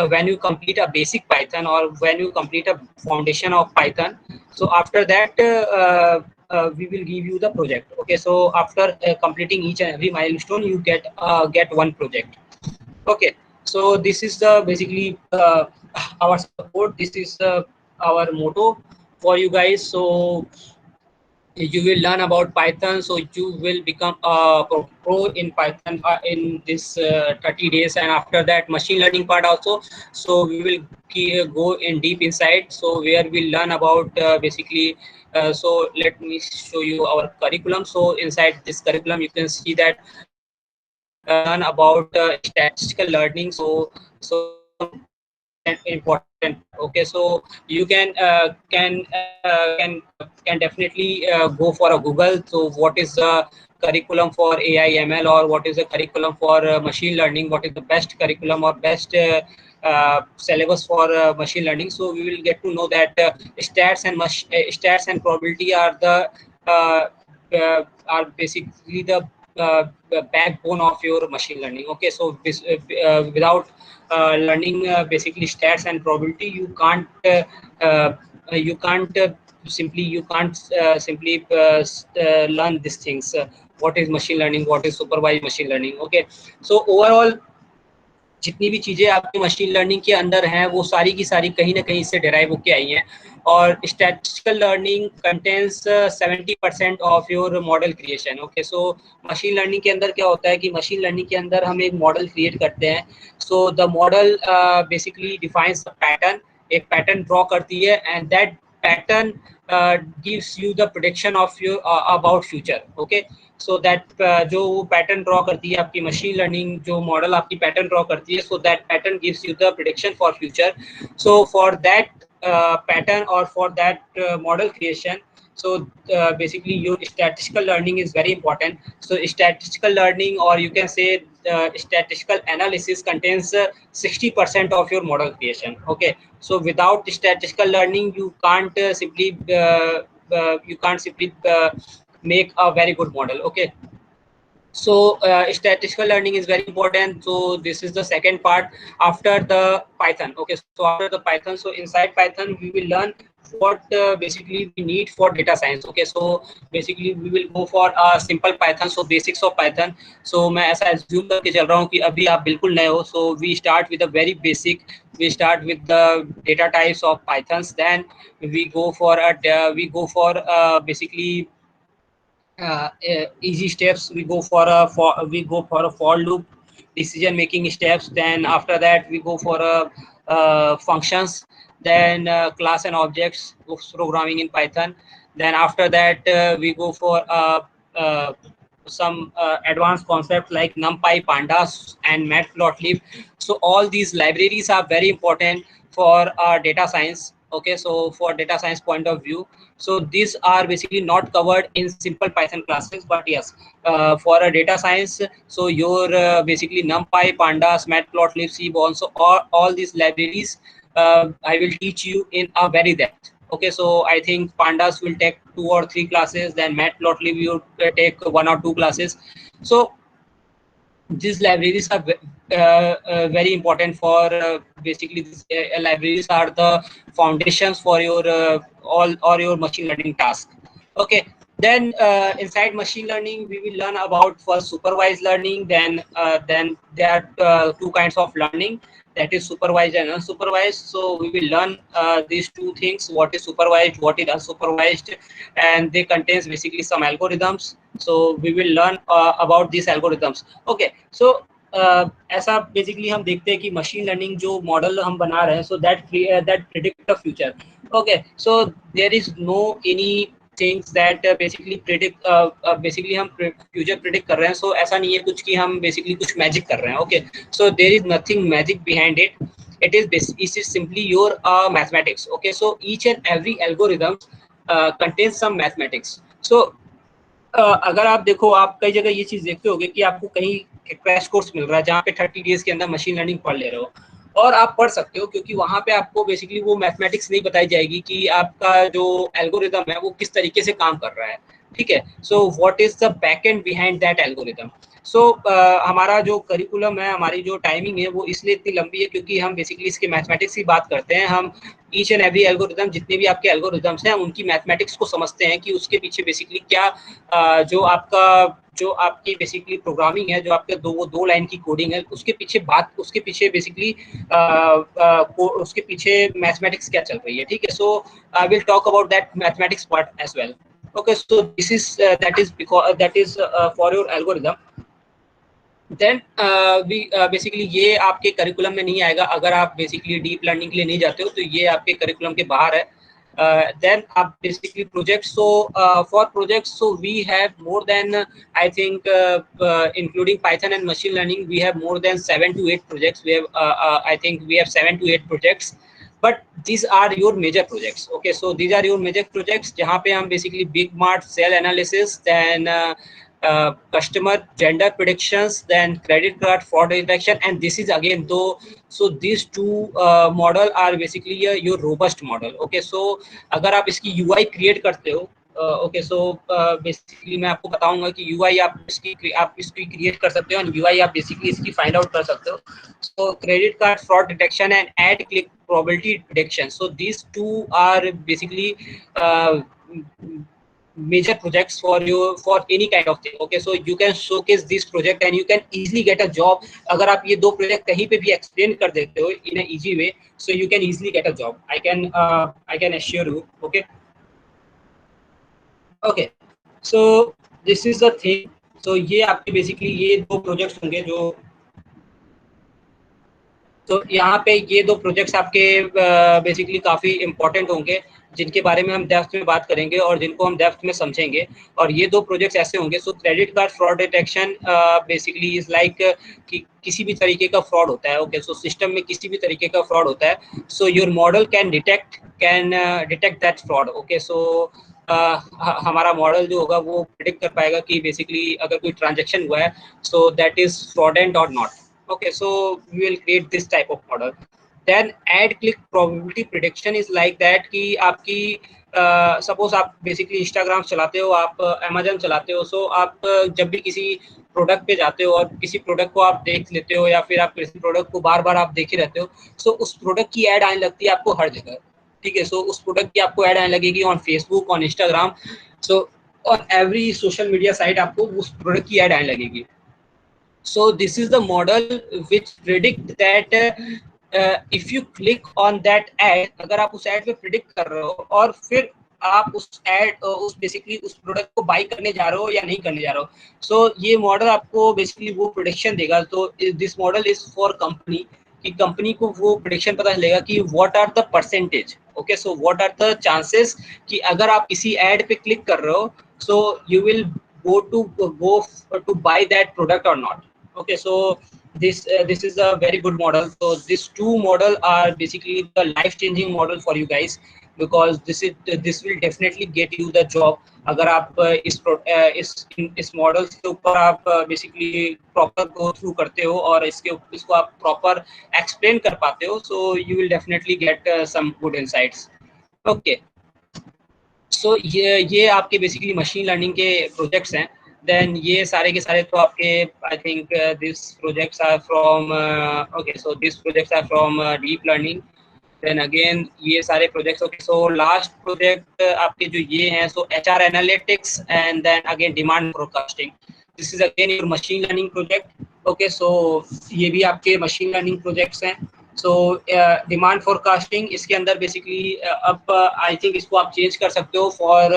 when you complete a basic Python or when you complete a foundation of Python, so after that we will give you the project. Okay, so after completing each and every milestone, you get one project. Okay, so this is the basically our support. This is our motto for you guys. So you will learn about Python, so you will become a pro in Python in this 30 days, and after that machine learning part also. So we will go in deep inside, so where we learn about basically so let me show you our curriculum. So inside this curriculum you can see that we learn about statistical learning. So this is the most important part. Okay, so you can definitely go for a Google. So what is the curriculum for AI ML, or what is the curriculum for machine learning? What is the best curriculum or best syllabus for machine learning? So we will get to know that stats and probability are basically the backbone of your machine learning. Okay, so this, without learning basically stats and probability, you can't simply you can't simply learn these things. What is machine learning? What is supervised machine learning? Okay, so overall जितनी भी चीज़ें आपके machine learning के अंदर हैं वो सारी की सारी कहीं ना कहीं से डेराइव होके आई हैं. और statistical learning contains 70% of your model creation. Okay, so machine learning के अंदर क्या होता है कि मशीन लर्निंग के अंदर हम एक मॉडल क्रिएट करते हैं. So the model basically defines the pattern, एक पैटर्न ड्रॉ करती है, and that pattern gives you the prediction of your about future. Okay, so that जो वो पैटर्न ड्रॉ करती है आपकी मशीन लर्निंग, जो मॉडल आपकी पैटर्न ड्रॉ करती है, so that pattern gives you the prediction for future. So for that pattern or for that model creation, so basically your statistical learning is very important. So statistical learning, or you can say statistical analysis, contains 60% of your model creation. Okay, so without statistical learning you can't simply make a very good model. Okay, so statistical learning is very important. So this is the second part after the Python. Okay, so after the Python, so inside Python we will learn what basically we need for data science. Okay, so basically we will go for a simple Python, so basics of Python. So मैं ऐसा assume करके चल रहा हूँ कि अभी आप बिल्कुल नए हो. So we start with a very basic, we start with the data types of Pythons, then we go for basically easy steps. We go for a for loop, decision making steps. Then after that we go for a functions, then class and objects programming in Python. Then after that we go for some advanced concepts like NumPy, Pandas, and Matplotlib. So all these libraries are very important for data science. Okay, so for data science point of view, so these are basically not covered in simple Python classes, but yes, for a data science, so your basically NumPy, Pandas, Matplotlib, Seaborn, so all these libraries I will teach you in a very depth. Okay, so I think Pandas will take 2 or 3 classes, then Matplotlib you take 1 or 2 classes. So these libraries are very important for basically these libraries are the foundations for your all your machine learning task. Okay, then inside machine learning we will learn about first supervised learning. Then there are 2 kinds of learning, that is supervised and unsupervised. So we will learn these 2 things, what is supervised, what is unsupervised, and they contains basically some algorithms. So we will learn about these algorithms. Okay, so ऐसा basically हम देखते हैं कि machine learning जो model हम बना रहे हैं, so that predict the future. Okay, so there is no any things that basically predict basically हम फ्यूचर प्रिडिक्ट कर रहे हैं. सो ऐसा नहीं है कुछ कि हम बेसिकली कुछ मैजिक कर रहे हैं. Okay, so there is nothing magic behind it. It is simply your mathematics. Okay, so each and every algorithm contains some mathematics. So अगर आप देखो, आप कई जगह ये चीज देखते होगे कि आपको कहीं क्रैश कोर्स मिल रहा है जहाँ पे 30 डेज के अंदर मशीन लर्निंग पढ़ ले रहे हो, और आप पढ़ सकते हो क्योंकि वहाँ पे आपको बेसिकली वो मैथमेटिक्स नहीं बताई जाएगी कि आपका जो एल्गोरिदम है वो किस तरीके से काम कर रहा है. ठीक है, so what is the back end behind that algorithm. So हमारा जो करिकुलम है, हमारी जो टाइमिंग है वो इसलिए इतनी लंबी है क्योंकि हम बेसिकली इसके मैथमेटिक्स की बात करते हैं। हम ईच एंड एवरी एल्गोरिथम, जितने भी आपके एल्गोरिथम्स हैं, उनकी मैथमेटिक्स को समझते हैं कि उसके पीछे बेसिकली क्या जो आपकी बेसिकली प्रोग्रामिंग है, जो आपके वो दो लाइन की कोडिंग है, उसके पीछे बेसिकली उसके पीछे मैथमेटिक्स क्या चल रही है, ठीक है। So I will talk about that mathematics part as well. Okay, so this is that is for your algorithm. Then we basically ये आपके करिकुलम में नहीं आएगा अगर आप बेसिकली डीप लर्निंग के लिए नहीं जाते हो, तो ये आपके करिकुलम के बाहर है। देन आप basically projects, so for projects, so we have more than, I think including Python and machine learning, we have more than 7 to 8 projects. We have I think we have 7 to 8 projects, but these are your major projects. Okay, so these are your major projects जहाँ पे हम basically big mart sale analysis, then customer gender predictions, then credit card fraud detection, and this is again though, so these two model are basically your robust model. Okay, so अगर आप इसकी UI create करते हो, okay, so basically मैं आपको बताऊंगा कि UI आप इसकी क्रिएट कर सकते हो, और यूआई आप बेसिकली इसकी फाइंड आउट कर सकते हो। So credit card fraud detection and ad click probability prediction, so these two are basically major projects for you for any kind of thing. Okay, so you can showcase this project and you can easily get a job. अगर आप ये दो project कहीं पे भी explain कर देते हो in a easy way, so you can easily get a job. I can assure you. Okay, okay, so this is the thing. So ये आपके बेसिकली ये दो प्रोजेक्ट्स होंगे जो, तो यहाँ पे ये दो प्रोजेक्ट्स आपके बेसिकली काफ़ी इंपॉर्टेंट होंगे, जिनके बारे में हम डेप्थ में बात करेंगे और जिनको हम डेप्थ में समझेंगे। और ये दो प्रोजेक्ट्स ऐसे होंगे, सो credit card fraud detection basically is like कि किसी भी तरीके का फ्रॉड होता है। ओके, सो सिस्टम में किसी भी तरीके का फ्रॉड होता है, so your model can detect that fraud. Okay, so हमारा मॉडल जो होगा वो प्रिडिक्ट कर पाएगा कि बेसिकली अगर कोई ट्रांजेक्शन हुआ है, सो दैट इज फ्रॉडेंट और not. Okay, so we will create this type of model. Then add click probability prediction is like that कि आपकी सपोज आप बेसिकली इंस्टाग्राम चलाते हो, आप अमेजन चलाते हो, सो आप जब भी किसी प्रोडक्ट पे जाते हो और किसी प्रोडक्ट को आप देख लेते हो, या फिर आप किसी प्रोडक्ट को बार बार आप देखे रहते हो, सो उस प्रोडक्ट की ऐड आने लगती है आपको हर जगह, ठीक है। सो उस प्रोडक्ट की आपको ऐड आने लगेगी on Facebook, on Instagram, so on every social media site आपको उस प्रोडक्ट की ऐड आने लगेगी। So this is the model which predict that if you click on that ad, अगर आप उस ad पे predict कर रहे हो और फिर आप उस बेसिकली उस प्रोडक्ट को बाई करने जा रहे हो या नहीं करने जा रहे हो, सो ये मॉडल आपको बेसिकली वो प्रोडिक्शन देगा। तो this model is for company, कि कंपनी को वो प्रोडिक्शन पता चलेगा कि what are the percentage, okay, so what are the chances कि अगर आप किसी एड पे क्लिक कर रहे हो, so you will go to buy that product or not. Okay, so this is a very good model. So these two model are basically the life changing model for you guys, because this will definitely get you the job अगर आप इस models के ऊपर आप basically proper go through करते हो और इसको आप प्रॉपर एक्सप्लेन कर पाते हो, so you will definitely get some good insights. Okay, so ये आपके बेसिकली मशीन लर्निंग के प्रोजेक्ट्स हैं। देन ये सारे के सारे तो आपके, I think this projects are from, okay, so this projects are from deep learning. Then again ये सारे projects. Okay, so last project आपके जो ये हैं, so HR analytics and then again demand forecasting, this is again your machine learning project. Okay, so ये भी आपके machine learning projects हैं। सो डिमांड फोरकास्टिंग, इसके अंदर बेसिकली अब आई थिंक इसको आप चेंज कर सकते हो फॉर,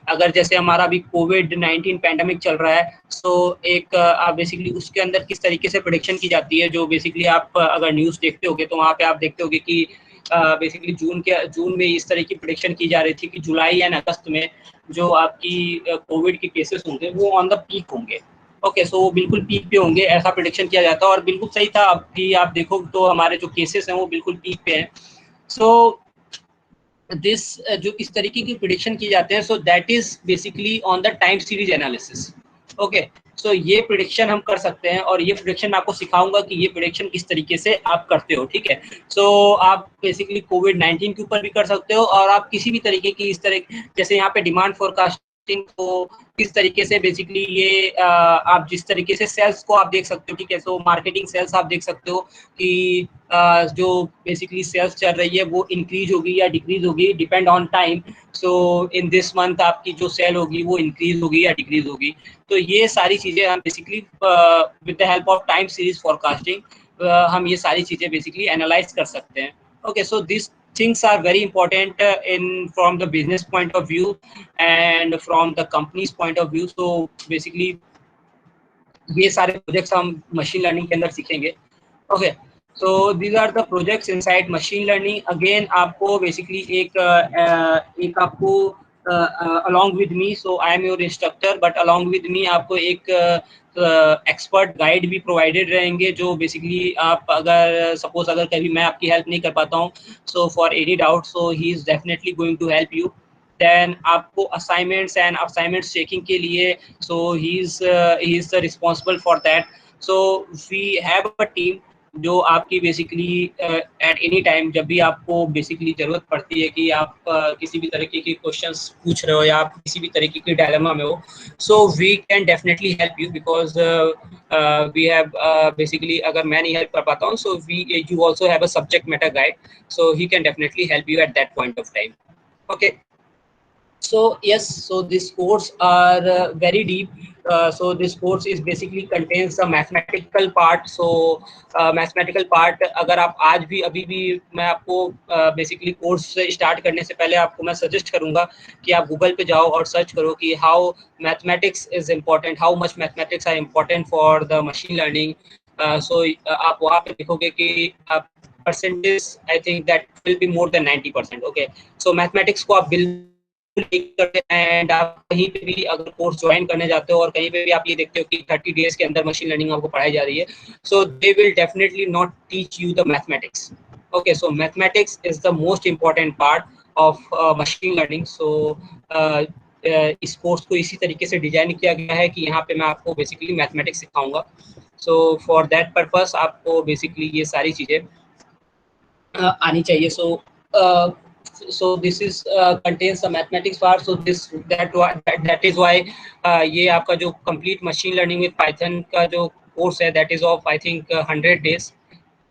अगर जैसे हमारा अभी कोविड-19 पैंडेमिक चल रहा है, सो एक आप बेसिकली उसके अंदर किस तरीके से प्रेडिक्शन की जाती है, जो बेसिकली आप अगर न्यूज़ देखते होगे तो वहाँ पे आप देखते होगे कि बेसिकली जून में इस तरह की प्रेडिक्शन की जा रही थी कि जुलाई एंड अगस्त में जो आपकी कोविड के केसेस होंगे वो ऑन द पीक होंगे। ओके, सो बिल्कुल पीक पे होंगे, ऐसा प्रेडिक्शन किया जाता है और बिल्कुल सही था। अभी आप देखो तो हमारे जो केसेस हैं वो बिल्कुल पीक पे हैं। सो दिस जो इस तरीके की प्रेडिक्शन की जाते हैं, so that is basically on the time series analysis. Okay, so ये प्रेडिक्शन हम कर सकते हैं और ये प्रेडिक्शन मैं आपको सिखाऊंगा कि ये प्रेडिक्शन किस तरीके से आप करते हो, ठीक है। सो आप बेसिकली कोविड-19 के ऊपर भी कर सकते हो और आप किसी भी तरीके की इस तरह, जैसे यहाँ पे डिमांड फोरकास्ट को किस तरीके से बेसिकली ये आप जिस तरीके से सेल्स को आप देख सकते हो, ठीक है, सो मार्केटिंग सेल्स आप देख सकते हो कि जो बेसिकली सेल्स चल रही है वो इंक्रीज होगी या डिक्रीज होगी depend on time. So in this month आपकी जो सेल होगी वो इंक्रीज होगी या डिक्रीज होगी। तो ये सारी चीज़ें हम basically with the help of time series forecasting हम ये सारी चीज़ें बेसिकली एनालाइज कर सकते हैं। Okay, so this things are very important in from the business point of view and from the company's point of view. So basically ये सारे projects हम मशीन लर्निंग के अंदर सीखेंगे। Okay, so these are the projects inside machine learning. Again आपको basically एक आपको along with me, so I am your instructor, but along with me आपको एक एक्सपर्ट गाइड भी प्रोवाइडेड रहेंगे, जो बेसिकली आप अगर सपोज अगर कभी मैं आपकी हेल्प नहीं कर पाता हूँ, so for any doubt so he is definitely going to help you. Then आपको असाइनमेंट्स एंड असाइनमेंट्स चेकिंग के लिए, so he is responsible for that. So we have a team जो आपकी बेसिकली एट एनी टाइम जब भी आपको basically ज़रूरत पड़ती है कि आप किसी भी तरीके के क्वेश्चंस पूछ रहे हो या आप किसी भी तरीके के डायलेमा में हो, so we can definitely help you because we have basically अगर मैं नहीं हेल्प कर पाता हूँ, so we you also have a subject matter guide, so he can definitely help you at that point of time. Okay, so yes, so this course are very deep. So this course is basically contains the mathematical part. So mathematical part अगर आप आज भी अभी भी मैं आपको basically course start करने से पहले आपको मैं सजेस्ट करूंगा कि आप गूगल पे जाओ और सर्च करो कि how mathematics is important, how much mathematics are important for the machine learning. So आप वहाँ पे देखोगे कि percentage I think that will be more than 90%। Okay, so mathematics को आप बिल्कुल एंड आप कहीं पे भी अगर कोर्स ज्वाइन करने जाते हो और कहीं पे भी आप ये देखते हो कि 30 डेज के अंदर मशीन लर्निंग आपको पढ़ाई जा रही है, so they will definitely not teach you the mathematics. Okay, so mathematics is the most important part of machine learning. So इस कोर्स को इसी तरीके से डिजाइन किया गया है कि यहाँ पे मैं आपको बेसिकली मैथमेटिक्स सिखाऊंगा। सो फॉर दैट पर्पस आपको बेसिकली ये सारी चीज़ें आनी चाहिए। So this is contains the mathematics part, so that is why ये आपका जो complete machine learning with python का जो कोर्स है that is of I think 100 days।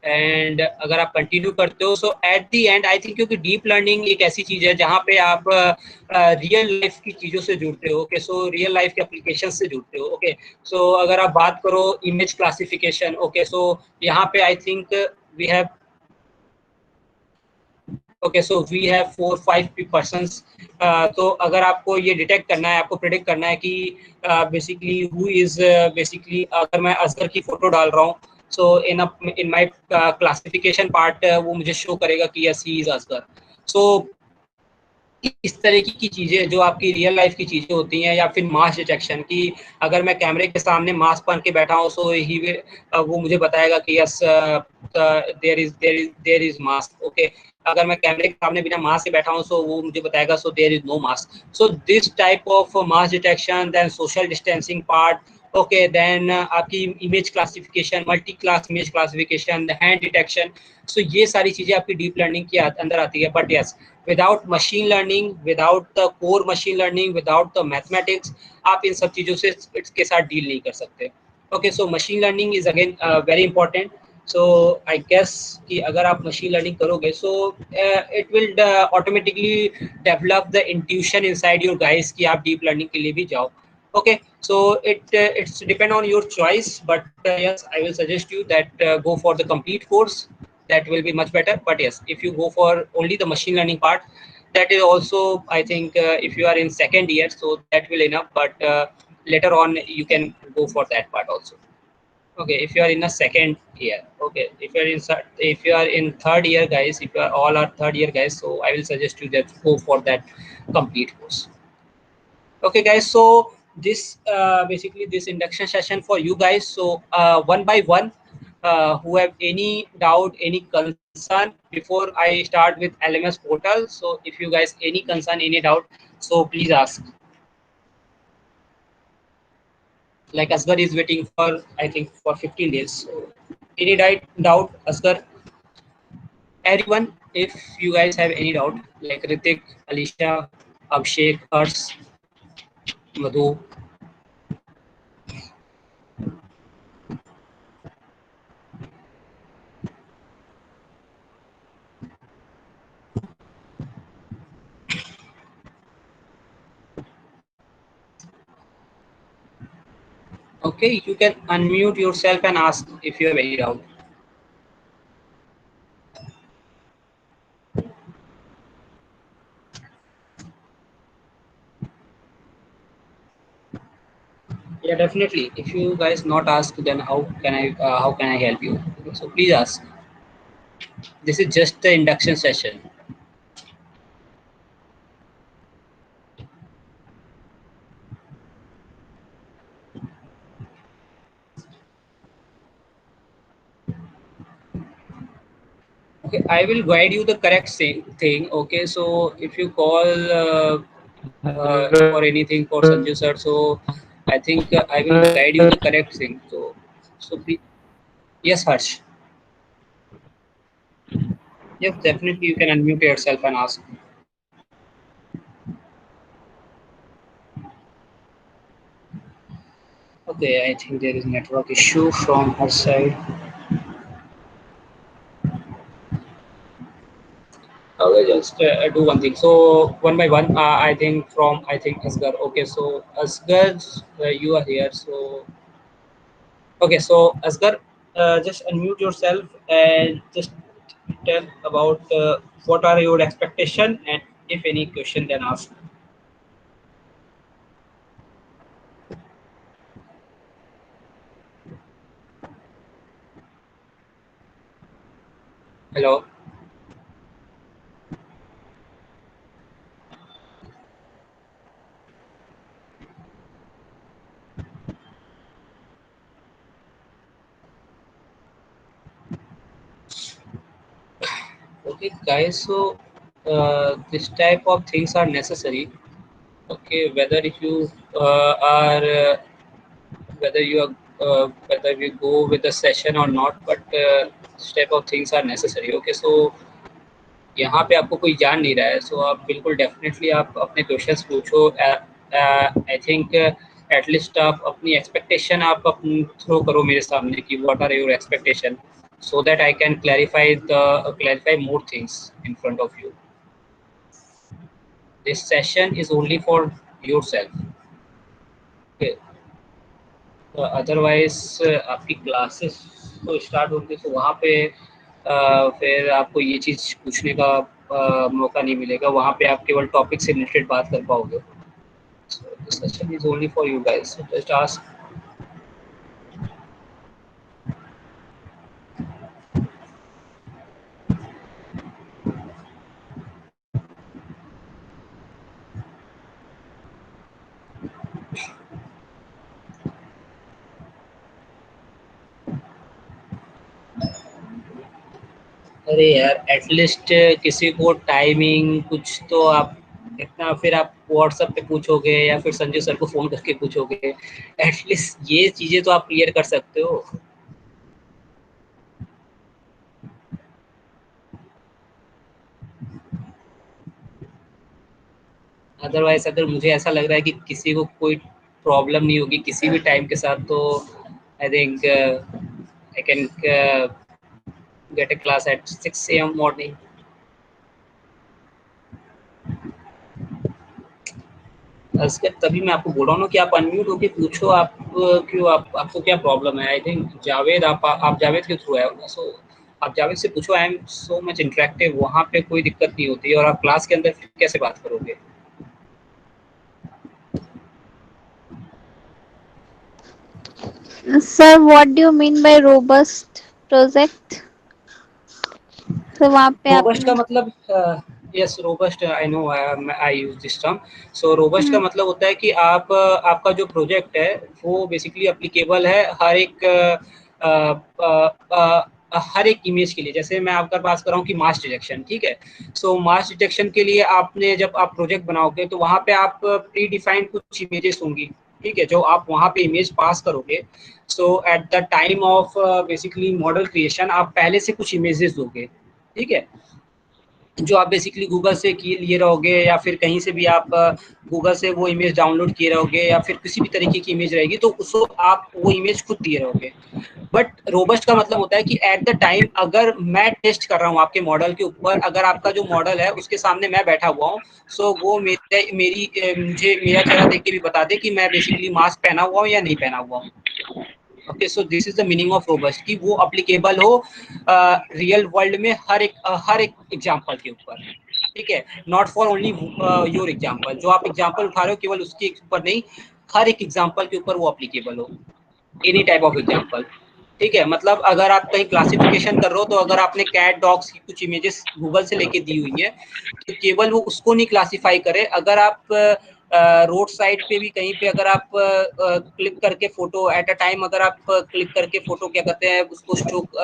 And अगर आप कंटिन्यू करते हो, so at the end I think, क्योंकि डीप लर्निंग एक ऐसी चीज़ है जहाँ पे आप रियल लाइफ की चीज़ों से जुड़ते हो। ओके, सो रियल लाइफ के एप्लीकेशन से जुड़ते हो। ओके, सो अगर आप बात करो इमेज क्लासिफिकेशन, ओके, सो यहाँ पे I think we have okay, so we have 4-5 persons. तो अगर आपको ये डिटेक्ट करना है, आपको प्रिडिक्ट करना है कि बेसिकली हु इज बेसिकली अगर मैं असगर की फोटो डाल रहा हूँ, सो इन माय क्लासिफिकेशन पार्ट वो मुझे शो करेगा कि यस ही इज असगर। सो इस तरीके की चीज़ें जो आपकी रियल लाइफ की चीज़ें होती हैं, या फिर मास डिटेक्शन की अगर मैं कैमरे के सामने मास्क पहन के बैठा हूँ, सो ही वो मुझे बताएगा कि yes there is mask. Okay, अगर मैं कैमरे के सामने बिना मास्क के बैठा हूँ, सो वो मुझे बताएगा so there is no mask. So this type of mass detection, then social distancing part, okay, then आपकी image classification, multi class image classification, hand detection, so ये सारी चीज़ें आपकी डीप लर्निंग के अंदर आती है। But yes, without machine learning, without the core machine learning, without the mathematics, आप इन सब चीज़ों से के साथ डील नहीं कर सकते। Okay, so machine learning is again very important. So I guess कि अगर आप मशीन लर्निंग करोगे, so it will automatically develop the intuition inside your guys कि आप डीप लर्निंग के लिए भी जाओ। Okay, so it's depend on your choice, but yes, I will suggest you that go for the complete course. That will be much better. But yes, if you go for only the machine learning part, that is also I think if you are in second year, so that will enough. But later on you can go for that part also. Okay, if you are in a second year, okay, if you are in third year guys, if you are all are third year guys, so I will suggest you that go for that complete course. Okay guys, so this basically this induction session for you guys. So one by one, who have any doubt, any concern before I start with LMS portal, so if you guys any concern, any doubt, so please ask. Like Asgar is waiting for I think for 15 days, so any doubt Asgar? Everyone, if you guys have any doubt, like Ritik, Alicia, Abhishek, Hers, Madhu. Okay, you can unmute yourself and ask if you have any doubt. Yeah, definitely. If you guys not ask, then how can I help you? So please ask. This is just the induction session. Okay, I will guide you the correct thing. Okay, so if you call for anything for Sanju sir, so I think I will guide you the correct thing. So please, yes, Harsh. Yes, definitely you can unmute yourself and ask. Okay, I think there is network issue from her side. Okay, just do one thing. So one by one, I think Asgar. Okay, so Asgar, you are here. So okay, so Asgar, just unmute yourself and just tell about what are your expectation and if any question, then ask. Hello. Okay, guys. So this type of things are necessary. Okay, whether if you are whether you are whether you go with the session or not, but this type of things are necessary. Okay, so यहाँ पे आपको कोई जान नहीं रहा है, सो आप बिल्कुल डेफिनेटली आप अपने क्वेश्चंस पूछो। आई थिंक एटलीस्ट आप अपनी एक्सपेक्टेशन आप थ्रो करो मेरे सामने कि what are your expectation, so that I can clarify more things in front of you. This session is only for yourself. Okay. Otherwise आपकी क्लासेस तो स्टार्ट होंगी तो वहाँ पे फिर आपको ये चीज़ पूछने का मौका नहीं मिलेगा, वहाँ पे आप केवल टॉपिक से रिलेटेड बात कर पाओगे। So this session is only for you guys. So just ask. अरे यार एटलीस्ट किसी को टाइमिंग कुछ तो आप इतना फिर आप व्हाट्सएप पे पूछोगे या फिर संजय सर को फ़ोन करके पूछोगे, एटलीस्ट ये चीज़ें तो आप क्लियर कर सकते हो। अदरवाइज अगर मुझे ऐसा लग रहा है कि किसी को कोई प्रॉब्लम नहीं होगी किसी भी टाइम के साथ, तो I think I can get a class at 6 AM morning. उसके तभी मैं आपको बोल रहा हूँ ना कि आप अनम्यूट होके पूछो, आप क्यों आपको क्या प्रॉब्लम है। आई थिंक जावेद आप जावेद के थ्रू है होगा, सो आप जावेद से पूछो। I am so much interactive, वहाँ पे कोई दिक्कत नहीं होती है, और आप क्लास के अंदर फिर कैसे बात करोगे। Sir, what do you mean by robust project? तो वहाँ पे रोबस्ट आपने का मतलब yes, robust I know, I use this term. So robust का मतलब होता है कि आपका जो प्रोजेक्ट है वो बेसिकली एप्लीकेबल है हर एक इमेज के लिए। जैसे मैं आपका बात कर रहा हूँ कि मास डिटेक्शन, ठीक है। सो मास डिटेक्शन के लिए आपने जब आप प्रोजेक्ट बनाओगे तो वहाँ पे आप प्री डिफाइंड कुछ इमेजेस होंगी, ठीक है, जो आप वहाँ पे इमेज पास करोगे। So at the time of basically model creation आप पहले से कुछ इमेजेस दोगे, ठीक है। जो आप बेसिकली गूगल से लिए रहोगे या फिर कहीं से भी आप गूगल से वो इमेज डाउनलोड किए रहोगे या फिर किसी भी तरीके की इमेज रहेगी तो उसको आप वो इमेज खुद दिए रहोगे। बट रोबस्ट का मतलब होता है कि एट द टाइम अगर मैं टेस्ट कर रहा हूँ आपके मॉडल के ऊपर, अगर आपका जो मॉडल है उसके सामने मैं बैठा हुआ हूँ, सो वो मुझे मेरा चेहरा देख के भी बता दे कि मैं बेसिकली मास्क पहना हुआ हूँ या नहीं पहना हुआ हूँ। Okay, so this is the meaning of robust कि वो अप्लीकेबल हो रियल वर्ल्ड में हर एक एग्जाम्पल के ऊपर, ठीक है, not for only your example. जो आप एग्जाम्पल उठा रहे हो केवल उसके ऊपर नहीं, हर एक एग्जाम्पल के ऊपर वो अप्लीकेबल हो, एनी टाइप ऑफ एग्जाम्पल, ठीक है। मतलब अगर आप कहीं क्लासिफिकेशन कर रहे हो तो अगर आपने कैट डॉग्स की कुछ इमेजेस गूगल से लेके दी हुई है तो केवल वो उसको नहीं क्लासिफाई करे। अगर आप रोड साइड पे भी कहीं पे अगर आप क्लिक करके फोटो एट अ टाइम, अगर आप क्लिक करके फोटो क्या कहते हैं उसको स्ट्रोक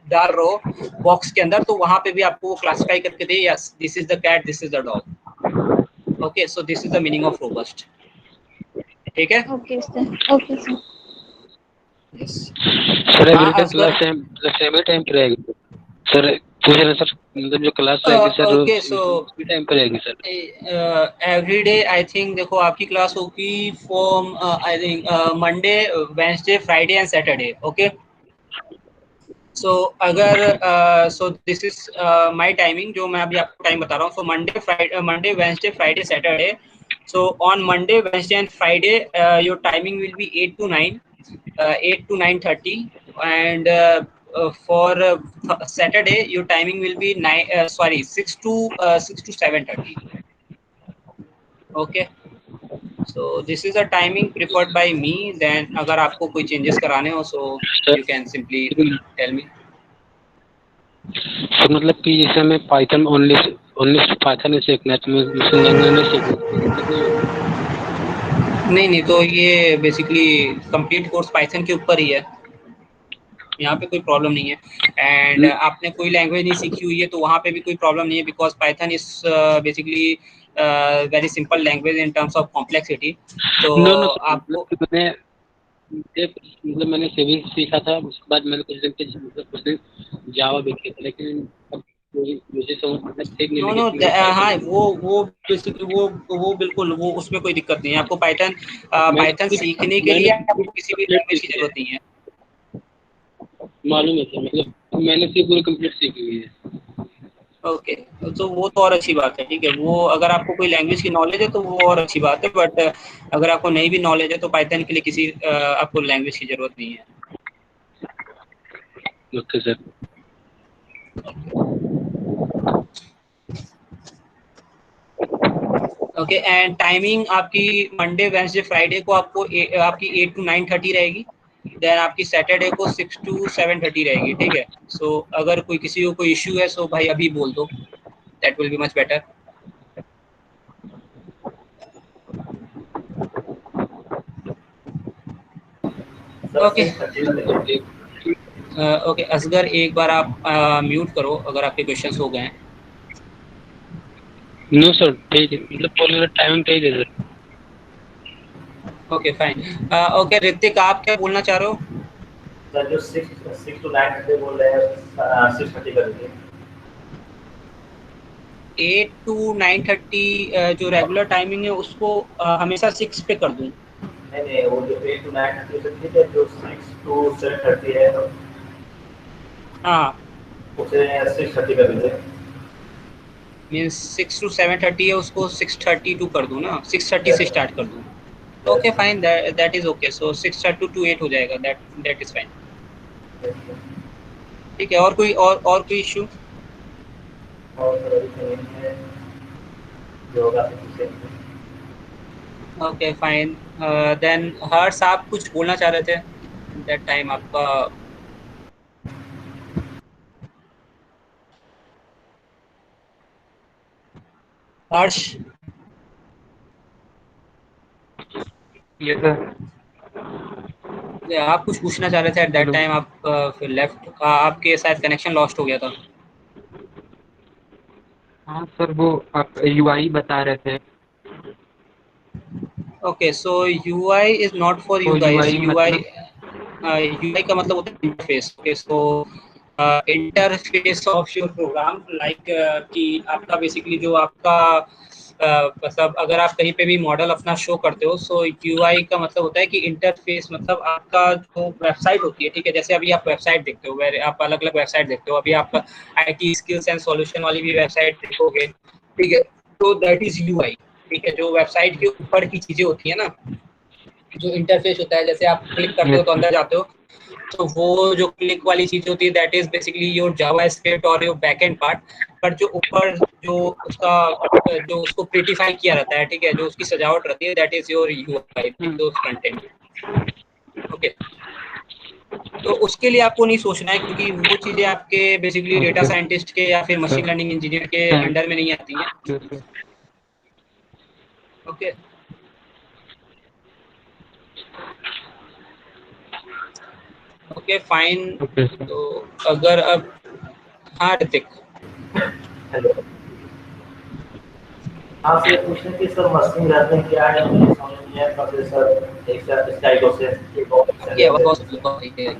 डाल रहे हो बॉक्स के अंदर, तो वहां पे भी आपको क्लासिफाई करके दे, yes this is the cat, this is the dog. Okay, so this is the meaning of robust, ठीक है। Okay sir, okay sir. Yes. Sir हाँ एवरीडे असगर। क्लास टाइम सेम ही टाइम पे रहेगी सर? पूछ रहे सर, मतलब जो क्लास रहेगी सर ओके, सो उसी टाइम पे रहेगी sir? Every day I think, देखो आपकी क्लास होगी from I think Monday, Wednesday, Friday and Saturday. Okay, so अगर so this is my timing जो मैं अभी आपको टाइम बता रहा हूँ। So Monday Wednesday Friday Saturday. So on Monday Wednesday and Friday your timing will be 8 to 9, 8 to 9:30, and for Saturday your timing will be 6 to 7:30. Okay, so this is a timing preferred by me. Then अगर आपको कोई changes कराने हो so sir you can simply tell me. Sir मतलब कि जैसे हमें Python only only Python ही सीखना है तो मशीन लैंग्वेज नहीं सीखना, तो दिक्कत नहीं होगी? नहीं, तो ये बेसिकली कंप्लीट कोर्स पाइथन के ऊपर ही है, यहाँ पे कोई प्रॉब्लम नहीं है। एंड आपने कोई लैंग्वेज नहीं सीखी हुई है तो वहाँ पे भी कोई प्रॉब्लम नहीं है, because Python is basically very simple language in terms of complexity. तो नो नो सर, मतलब आपको कि मैंने सिविल सीखा था, उसके बाद मैंने कुछ दिन जावा भी किया था, लेकिन अब मुझे समझ मतलब ठीक नहीं नो लगी नो तो मैं पाइथन हाँ, ही वो बेसिकली वो बिल्कुल वो उसमें कोई दिक्कत नहीं है। आपको पाइथन सीखने के लिए मैंने आपको किसी भी कंप्लीट लैंग्वेज की सीखी है, जरूरत नहीं है। मालूम है सर, मतलब मैंने सिर्फ पूरी कंप्लीट सीखी हुई है। ओके, तो वो तो और अच्छी बात है, ठीक है। वो अगर आपको कोई लैंग्वेज की नॉलेज है तो वो और अच्छी बात है, बट अगर आपको नहीं भी नॉलेज है तो पाइथन के लिए किसी आपको लैंग्वेज की जरूरत नहीं है। Okay sir. Okay, and timing आपकी मंडे वेंसडे फ्राइडे को आपकी 8 to 9:30 रहेगी। देन आपकी सैटरडे को 6 to 7:30 रहेगी, ठीक है। सो अगर किसी को कोई इश्यू है सो भाई अभी बोल दो, that will be much better. Okay, okay Asgar, एक बार आप म्यूट करो अगर आपके क्वेश्चंस हो गए हैं। नो सर ठीक है, मतलब पूरी टाइमिंग ठीक है sir. Okay fine. Okay Hrithik, आप क्या बोलना चाह रहे हो? सर जो 6 to 9 बोल रहे हैं 6:30 कर दीजिए। 8 to 9:30 जो रेगुलर टाइमिंग है उसको हमेशा 6 पे कर दूं? नहीं, वो जो 8 to 9:30 से ठीक है, जो 6 to 7:30 है तो हाँ, उसे 6:30 कर दीजिए। मीन्स 6 to 7:30 है उसको 6:30 to कर दूं ना, 6:30 से स्टार्ट कर दूं? Okay fine, that is okay. So 6:30 to 8 हो जाएगा, दैट इज फाइन, ठीक है। और कोई इशू? और सर अभी तो नहीं है, जो होगा फिर पूछेंगे। Okay fine. देन हर्ष, आप कुछ बोलना चाह रहे थे दैट टाइम आपका? हर्ष, ये सर। आप कुछ पूछना चाह रहे थे एट दैट हेलो। टाइम, आप फिर लेफ्ट, आपके शायद कनेक्शन लॉस्ट हो गया था। हाँ सर, वो आप यूआई बता रहे थे। Okay, so UI is not for तो यू गाइस। यूआई यूआई मतलब यूआई का मतलब होता है interface. Okay, so interface of your program, like कि आपका बेसिकली जो आपका मतलब अगर आप कहीं पे भी मॉडल अपना शो करते हो, सो यूआई का मतलब होता है कि इंटरफेस, मतलब आपका जो वेबसाइट होती है, ठीक है, जैसे अभी आप वेबसाइट देखते हो, आप अलग अलग वेबसाइट देखते हो, अभी आप आईटी स्किल्स एंड सॉल्यूशन वाली भी वेबसाइट देखोगे, ठीक है, तो दैट इज यूआई, ठीक है, जो वेबसाइट के ऊपर की चीजें होती है ना, जो इंटरफेस होता है, जैसे आप क्लिक करते हो तो अंदर जाते हो, तो वो जो क्लिक वाली चीज होती है that is basically your Java script और योर बैकएंड पार्ट, पर जो ऊपर जो उसका जो उसको प्रिटिफाई किया रहता है, ठीक है, जो उसकी सजावट रहती है दैट इज योर यूआई, जो फ्रंट एंड, ओके। तो उसके लिए आपको नहीं सोचना है, क्योंकि वो चीजें आपके बेसिकली डेटा ओके साइंटिस्ट के या फिर मशीन लर्निंग इंजीनियर के थैंक अंडर में नहीं आती हैं, you sir. Okay. Okay fine. Okay sir. तो अगर अब, हाँ ऋतिक, हेलो। हाँ सर, पूछने की सर मशीन लर्निंग क्या है, मुझे समझ नहीं आया कब से सर। एक सर इसका एक और आपकी आवाज है। बहुत स्लो आ रही है।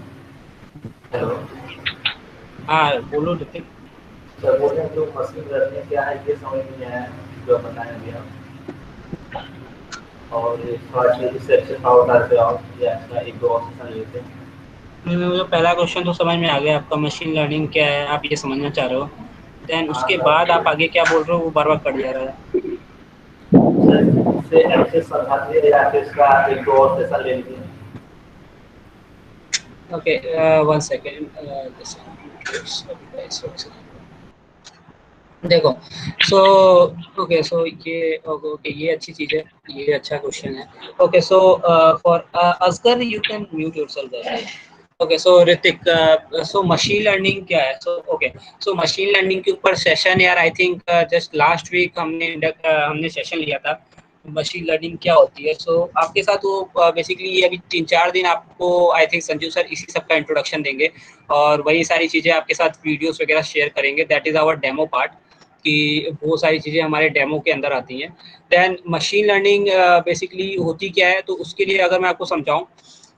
हेलो हाँ बोलो ऋतिक। सर, बोल रहे हैं जो मशीन लर्निंग क्या है ये समझ नहीं आया जो बताएं अभी आप, और थोड़ा सा इससे अच्छे पावर डालते हो आप, या इसका एक दो और सेशन लेते हैं। मुझे पहला क्वेश्चन तो समझ में आ गया आपका, मशीन लर्निंग क्या है आप ये समझना चाह रहे हो, देन हाँ उसके बाद आप सर। आगे क्या बोल रहे हो वो बार बार कट जा रहा है। सर इससे अच्छे समझाते या फिर इसका एक दो और सेशन ले लीजिए। ओके वन सेकेंड, देखो, सो ओके, सो ये ओके, ये अच्छी चीज है, ये अच्छा क्वेश्चन है। Okay, so for Asgar you can mute yourself. Okay, so Hrithik, so machine learning क्या है? So okay, so machine learning के ऊपर सेशन यार, I think just last week हमने सेशन लिया था, मशीन लर्निंग क्या होती है। सो आपके साथ वो बेसिकली ये अभी 3-4 दिन आपको आई थिंक संजू सर इसी सब का इंट्रोडक्शन देंगे, और वही सारी चीज़ें आपके साथ वीडियोस वगैरह शेयर करेंगे, that is our demo part, कि वो सारी चीज़ें हमारे डेमो के अंदर आती हैं। देन मशीन लर्निंग बेसिकली होती क्या है, तो उसके लिए अगर मैं आपको समझाऊं,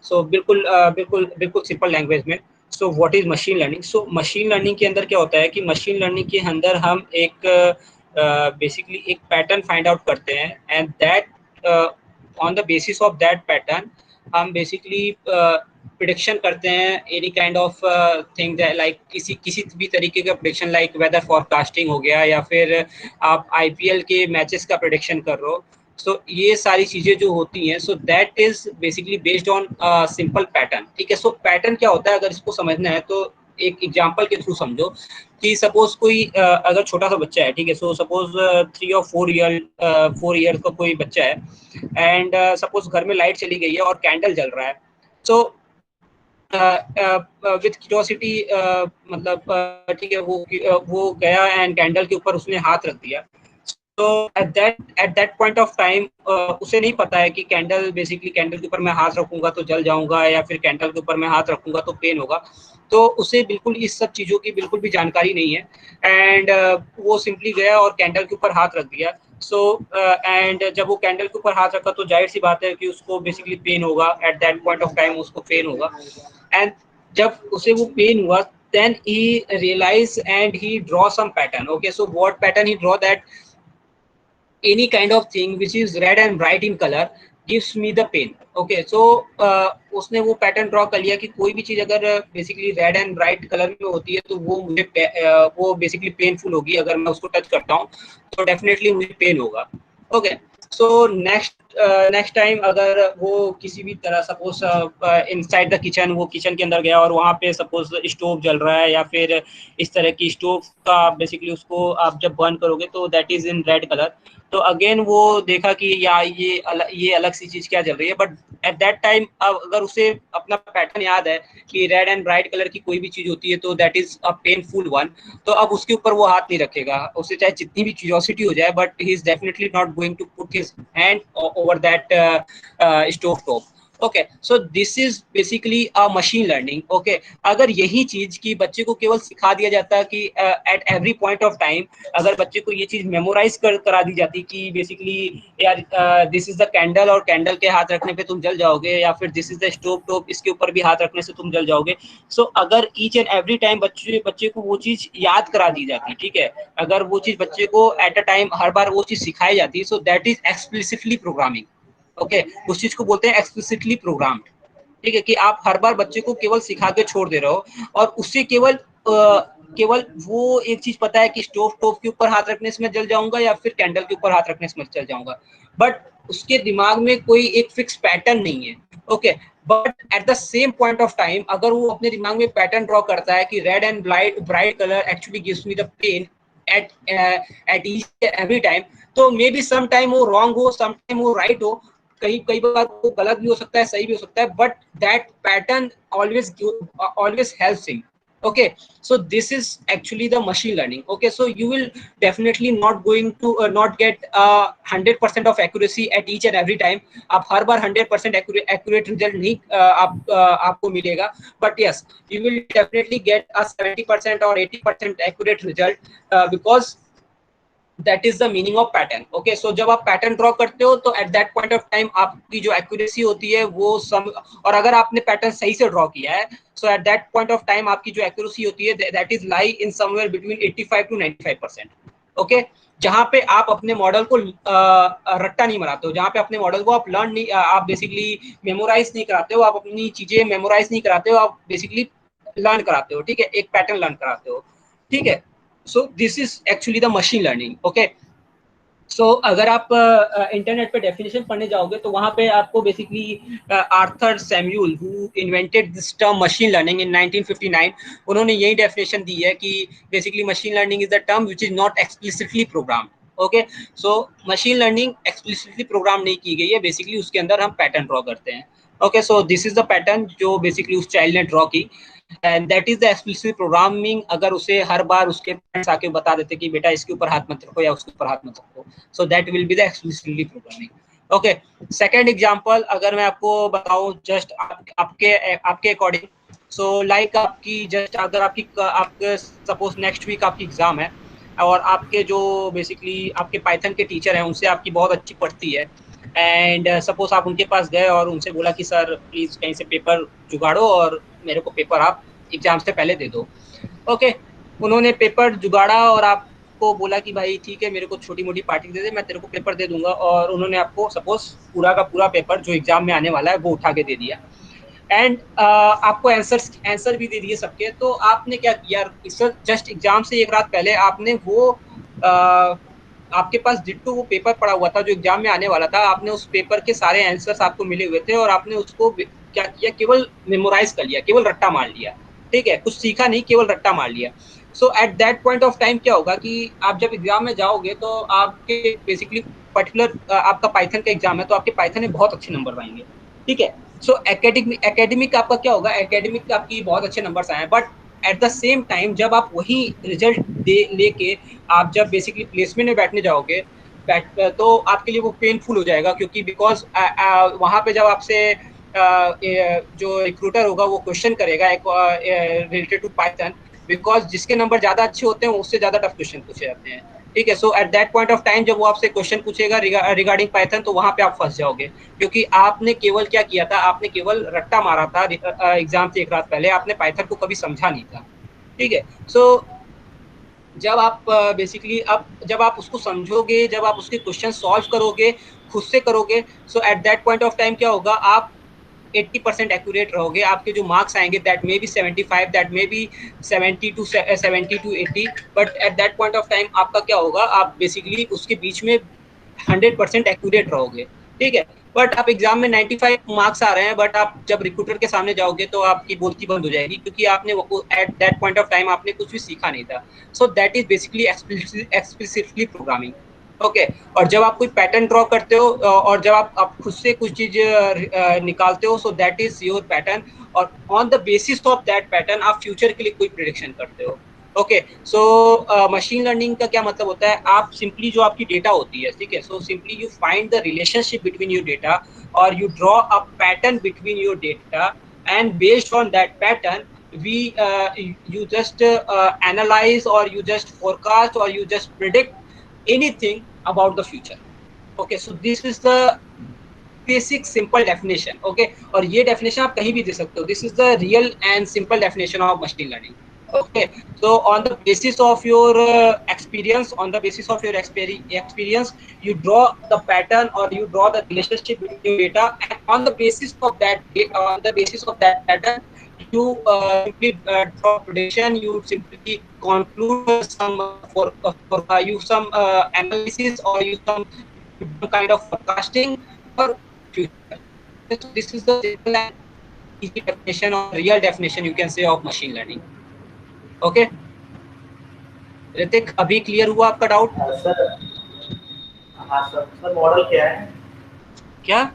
सो बिल्कुल बिल्कुल बिल्कुल सिंपल लैंग्वेज में, सो what is machine learning. So machine learning के अंदर क्या होता है कि मशीन लर्निंग के अंदर हम एक बेसिकली एक पैटर्न फाइंड आउट करते हैं, and that on the basis of that pattern हम बेसिकली प्रिडिक्शन करते हैं any kind of thing, like किसी किसी भी तरीके का प्रिडिक्शन, लाइक वेदर फॉरकास्टिंग हो गया, या फिर आप आईपीएल के मैचेस का प्रिडिक्शन कर रहे हो। सो ये सारी चीजें जो होती हैं, so that is basically based on simple pattern, ठीक है। सो पैटर्न क्या होता है, अगर इसको समझना है तो एक एग्जांपल के थ्रू समझो, कि सपोज कोई अगर छोटा सा बच्चा है, ठीक है, सो सपोज 3 और 4 ईयर का कोई बच्चा है, एंड सपोज घर में लाइट चली गई है और कैंडल जल रहा है। सो विथ क्यूरियोसिटी, मतलब ठीक है, वो गया एंड कैंडल के ऊपर उसने हाथ रख दिया। तो at that point of time उसे नहीं पता है कि कैंडल, बेसिकली कैंडल के ऊपर मैं हाथ रखूंगा तो जल जाऊंगा, या फिर कैंडल के ऊपर मैं हाथ रखूंगा तो पेन होगा। तो उसे बिल्कुल इस सब चीज़ों की बिल्कुल भी जानकारी नहीं है, एंड वो सिंपली गया और कैंडल के ऊपर हाथ रख दिया। सो एंड जब वो कैंडल के ऊपर हाथ रखा तो जाहिर सी बात है कि उसको बेसिकली पेन होगा, eight that point of time उसको पेन होगा, एंड जब उसे वो पेन हुआ, then he realize and he draw some pattern. Okay, so what pattern he draw, that any kind of thing which is red and bright in color gives me the pain. Okay, so उसने वो pattern draw कर लिया कि कोई भी चीज अगर basically red and bright colour में होती है तो वो मुझे वो बेसिकली पेनफुल होगी, अगर मैं उसको टच करता हूँ तो डेफिनेटली मुझे पेन होगा। ओके, सो नेक्स्ट टाइम अगर वो किसी भी तरह सपोज इनसाइड द किचन, वो किचन के अंदर गया और वहाँ पे सपोज स्टोव जल रहा है, या फिर इस तरह की स्टोव का बेसिकली उसको आप जब बर्न करोगे तो that is in red colour, तो अगेन वो देखा कि या ये अलग सी चीज क्या चल रही है, बट एट दैट टाइम अब अगर उसे अपना पैटर्न याद है कि रेड एंड ब्राइट कलर की कोई भी चीज होती है तो that is a painful one, तो अब उसके ऊपर वो हाथ नहीं रखेगा, उसे चाहे जितनी भी क्यूरियोसिटी हो जाए, but he is definitely not going to put his hand over that stove top. Okay, so this is basically a machine learning. Okay, अगर यही चीज कि बच्चे को केवल सिखा दिया जाता है कि at every point of time अगर बच्चे को ये चीज मेमोराइज करा दी जाती कि बेसिकली यार दिस इज द कैंडल और कैंडल के हाथ रखने पे तुम जल जाओगे, या फिर this is the stove top इसके ऊपर भी हाथ रखने से तुम जल जाओगे। सो अगर ईच एंड एवरी टाइम बच्चे को वो चीज याद करा दी जाती, ठीक है, अगर वो चीज बच्चे को एट अ टाइम हर बार वो चीज सिखाई जाती, सो that is explicitly programming. Okay, उस चीज को बोलते हैं एक्सप्लिसिटली प्रोग्राम्ड। ठीक है, कि आप हर बार बच्चे को केवल सिखा के छोड़ दे रहे हो और उससे केवल वो एक चीज पता है कि स्टोव टॉप के ऊपर हाथ रखने से मैं जल जाऊंगा या फिर कैंडल के ऊपर हाथ रखने से मैं जल जाऊंगा, बट उसके दिमाग में कोई एक फिक्स पैटर्न नहीं है। Okay, but at the same point of time अगर वो अपने दिमाग में पैटर्न ड्रॉ करता है कि red and bright colour actually gives me the pen at each every time, तो मे बी सम टाइम वो रॉन्ग हो, सम टाइम वो राइट हो, कई बार वो गलत भी हो सकता है, सही भी हो सकता है, but that pattern always helps him। okay, so this is actually the machine learning। okay, so you will definitely not going to not get 100% of accuracy at each and every time। आप हर बार 100% accurate result नहीं आपको मिलेगा, but yes you will definitely get a 70% or 80% accurate result because that is the meaning of pattern. Okay, so जब आप pattern draw करते हो तो at that point of time आपकी जो एक्यूरेसी होती है वो सम, और अगर आपने पैटर्न सही से ड्रॉ किया है so at that point of time आपकी जो एक्यूरेसी होती है that is lie in somewhere between 85 to 95%। Okay, जहां पे आप अपने मॉडल को रट्टा नहीं मारते हो, जहां पे अपने मॉडल को आप लर्न नहीं, आप बेसिकली मेमोराइज नहीं कराते हो, आप अपनी चीजें मेमोराइज नहीं कराते हो, आप बेसिकली लर्न कराते हो। ठीक है, एक पैटर्न लर्न कराते हो। ठीक है, so this is actually the machine learning। okay, so अगर आप इंटरनेट पे डेफिनेशन पढ़ने जाओगे तो वहां पे आपको basically Arthur Samuel who invented this term machine learning in 1959 उन्होंने यही डेफिनेशन दी है कि basically machine learning is the term which is not explicitly programmed. Okay, so machine learning explicitly program नहीं की गई है, बेसिकली उसके अंदर हम पैटर्न ड्रॉ करते हैं। Okay, so this is the pattern जो बेसिकली उस चाइल्ड ने ड्रॉ की and that is the explicit programming. अगर उसे हर बार उसके पेरेंट्स आके बता देते कि बेटा इसके ऊपर हाथ मत रखो या उसके ऊपर हाथ मत रखो, so that will be the explicitly programming। okay, second example अगर मैं आपको बताऊं जस्ट आपके अकॉर्डिंग, so like आपकी जस्ट अगर आपके सपोज नेक्स्ट वीक आपकी एग्जाम है और आपके जो बेसिकली आपके पाइथन के टीचर हैं उनसे आपकी बहुत अच्छी पड़ती है एंड सपोज आप उनके पास गए और उनसे बोला कि सर प्लीज कहीं से पेपर जुगाड़ो और मेरे को पेपर आप एग्जाम से पहले दे दो। ओके, उन्होंने पेपर जुगाड़ा और आपको बोला कि भाई ठीक है मेरे को छोटी मोटी पार्टी दे दे, मैं तेरे को पेपर दे दूंगा, और उन्होंने आपको सपोज पूरा का पूरा पेपर जो एग्जाम में आने वाला है वो उठा के दे दिया एंड आपको आंसर भी दे दिए सबके। तो आपने क्या किया, जस्ट एग्जाम से एक रात पहले आपने वो आपके पास डिट्टो वो पेपर पड़ा हुआ था जो एग्जाम में आने वाला था, आपने उस पेपर के सारे आंसर्स आपको मिले हुए थे और आपने उसको क्या किया, केवल मेमोराइज कर लिया, केवल रट्टा मार लिया। ठीक है, कुछ सीखा नहीं, केवल रट्टा मार लिया। So at that point of time क्या होगा कि आप जब एग्जाम में जाओगे तो आपके बेसिकली पर्टिकुलर आपका पाइथन का एग्जाम है तो आपके पाइथन में बहुत अच्छे नंबर आएंगे। ठीक है, सो एकेडमिक आपका क्या होगा, एकेडमिक आपकी बहुत अच्छे नंबर्स आए, but at the same time जब आप वही रिजल्ट लेके आप जब बेसिकली प्लेसमेंट में बैठने जाओगे तो आपके लिए वो पेनफुल हो जाएगा, क्योंकि बिकॉज वहाँ पे जब आपसे जो रिक्रूटर होगा वो क्वेश्चन करेगा रिलेटेड टू पाइथन, बिकॉज जिसके नंबर ज़्यादा अच्छे होते हैं उससे ज़्यादा टफ क्वेश्चन पूछे जाते हैं। ठीक है, so at that point of time जब वो आपसे क्वेश्चन पूछेगा रिगार्डिंग पाइथन तो वहाँ पे आप फंस जाओगे, क्योंकि आपने केवल क्या किया था, आपने केवल रट्टा मारा था एग्जाम से एक रात पहले, आपने पाइथन को कभी समझा नहीं था। ठीक है, सो जब आप बेसिकली अब जब आप उसको समझोगे, जब आप उसके क्वेश्चन सॉल्व करोगे, खुद से करोगे, so at that point of time क्या होगा, आप 80% एक्यूरेट रहोगे, आपके जो मार्क्स आएंगे that may be 75, that may be 70 to 80, but at that point of time आपका क्या होगा, आप बेसिकली उसके बीच में 100% एक्यूरेट रहोगे। ठीक है, बट आप एग्जाम में 95 मार्क्स आ रहे हैं, बट आप जब रिक्रूटर के सामने जाओगे तो आपकी बोलती बंद हो जाएगी, क्योंकि आपने eight that point of time आपने कुछ भी सीखा नहीं था। सो that is basically explicitly programming. Okay, और जब आप कोई पैटर्न ड्रॉ करते हो और जब आप खुद से कुछ चीज निकालते हो, so that is your pattern, और on the basis of that pattern आप फ्यूचर के लिए कोई प्रिडिक्शन करते हो। ओके, सो मशीन लर्निंग का क्या मतलब होता है, आप सिंपली जो आपकी डेटा होती है, ठीक है, so simply you find the relationship between your data और you draw a pattern between your data and based on that pattern we you just analyze or you just forecast or you just predict anything about the future. Okay, so this is the basic simple definition. Okay, और ये definition आप कहीं भी दे सकते हो. This is the real and simple definition of machine learning. Okay, so on the basis of your experience, on the basis of your experience, you draw the pattern or you draw the relationship between your data, and on the basis of that pattern, you simply draw prediction. You simply conclude some you some analysis or you some kind of forecasting for future. So this is the simple and easy definition or real definition you can say of machine learning. Okay Hrithik, अभी clear हुआ आपका doubt? Sir हाँ sir model क्या है? क्या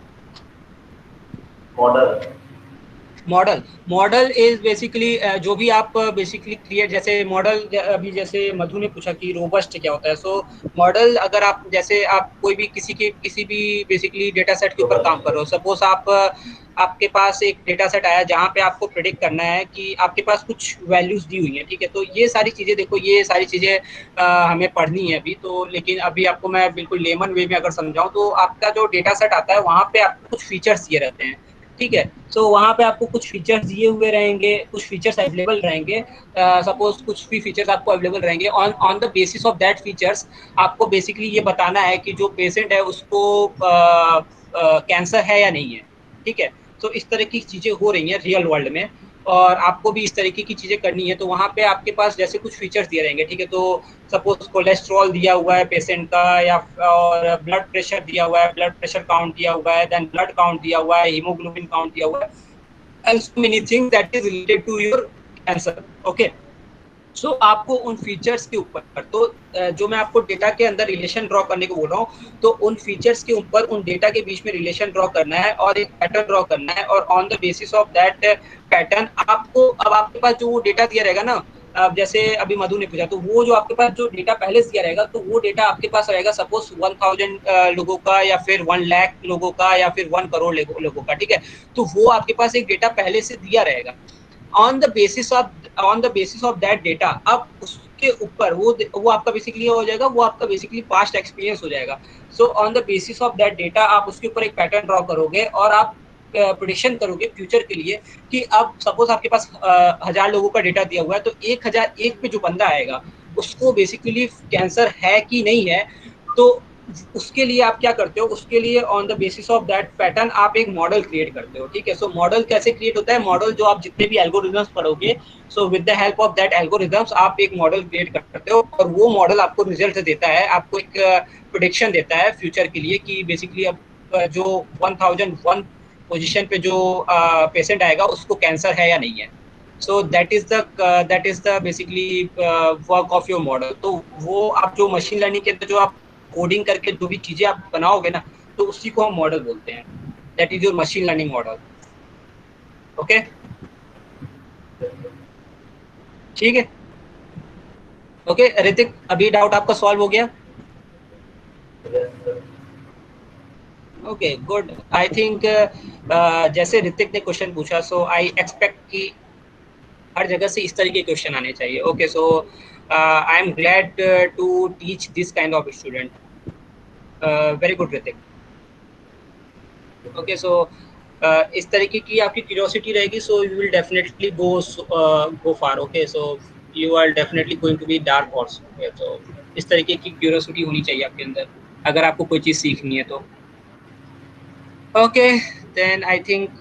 model is basically जो भी आप बेसिकली क्रिएट, जैसे मॉडल अभी जैसे मधु ने पूछा कि रोबस्ट क्या होता है, सो मॉडल अगर आप जैसे आप कोई भी किसी भी बेसिकली डेटा सेट के ऊपर काम कर रहे हो, सपोज आपके पास एक डेटा सेट आया जहाँ पे आपको प्रेडिक्ट करना है कि आपके पास कुछ वैल्यूज दी हुई हैं, ठीक है, तो ये सारी चीज़ें देखो, ये सारी चीज़ें हमें पढ़नी है अभी तो, लेकिन अभी आपको मैं बिल्कुल लेमन वे में अगर समझाऊं तो आपका जो डेटा सेट आता है वहाँ पे आपको कुछ फीचर्स दिए रहते हैं, ठीक है, तो वहाँ पे आपको कुछ फीचर्स दिए हुए रहेंगे, कुछ फीचर्स अवेलेबल रहेंगे, सपोज कुछ भी फीचर्स आपको अवेलेबल रहेंगे, on the basis of that features आपको बेसिकली ये बताना है कि जो पेशेंट है उसको कैंसर है या नहीं है, ठीक है, तो इस तरह की चीज़ें हो रही हैं रियल वर्ल्ड में और आपको भी इस तरीके की चीज़ें करनी है, तो वहाँ पे आपके पास जैसे कुछ फीचर्स दिए रहेंगे, ठीक है, तो सपोज कोलेस्ट्रॉल दिया हुआ है पेशेंट का, या और ब्लड प्रेशर दिया हुआ है, ब्लड प्रेशर काउंट दिया हुआ है, देन ब्लड काउंट दिया हुआ है, हीमोग्लोबिन काउंट दिया हुआ है, and so many things that is related to your cancer. Okay, so आपको उन फीचर्स के ऊपर, तो जो मैं आपको डेटा के अंदर रिलेशन ड्रॉ करने को बोल रहा हूँ, तो उन फीचर्स के ऊपर उन डेटा के बीच में रिलेशन ड्रॉ करना है और एक पैटर्न ड्रॉ करना है, और on the basis of that pattern आपको, अब आपके पास जो डेटा दिया रहेगा ना, अब जैसे अभी मधु ने पूछा, तो वो जो आपके पास जो डेटा पहले से दिया रहेगा, तो वो डेटा आपके पास रहेगा सपोज 1000 लोगों का, या फिर 1 लाख लोगों का, या फिर 1 करोड़ लोगों का, ठीक है, तो वो आपके पास एक डेटा पहले से दिया रहेगा. On the basis of that data, अब उसके ऊपर वो आपका बेसिकली हो जाएगा, वो आपका बेसिकली पास्ट एक्सपीरियंस हो जाएगा. So on the basis of that data आप उसके ऊपर एक पैटर्न ड्रॉ करोगे और आप प्रेडिक्शन करोगे फ्यूचर के लिए कि अब सपोज आपके पास 1000 लोगों का डेटा दिया हुआ है, तो 1001 पे जो बंदा आएगा उसको बेसिकली कैंसर है कि नहीं है, तो उसके लिए आप क्या करते हो, उसके लिए on the basis of that pattern आप एक मॉडल क्रिएट करते हो, ठीक है. सो मॉडल कैसे क्रिएट होता है, मॉडल जो आप जितने भी एल्गोरिथम्स पढ़ोगे, so with the help of that algorithms आप एक मॉडल क्रिएट करते हो और वो मॉडल आपको रिजल्ट देता है, आपको एक प्रेडिक्शन देता है फ्यूचर के लिए कि बेसिकली अब जो 1001 पोजीशन पे जो पेशेंट आएगा उसको कैंसर है या नहीं है. सो that is the basically work of your model. तो वो आप जो मशीन लर्निंग के अंदर जो आप कोडिंग करके जो भी चीजें आप बनाओगे ना, तो उसी को हम मॉडल बोलते हैं. That is your machine learning model. Okay, ठीक है. ओके ऋतिक, अभी डाउट आपका सॉल्व हो गया? Okay good. आई थिंक जैसे ऋतिक ने क्वेश्चन पूछा, सो आई एक्सपेक्ट कि हर जगह से इस तरीके के क्वेश्चन आने चाहिए. Okay, so I am glad to teach this kind of student. Very good Hrithik. Okay, so इस तरीके की आपकी क्यूरियोसिटी रहेगी, so you will definitely go far. Okay, so you are definitely going to be dark horse. Okay, तो इस तरीके की curiosity होनी चाहिए आपके अंदर अगर आपको कोई चीज़ सीखनी है तो. Okay, then I think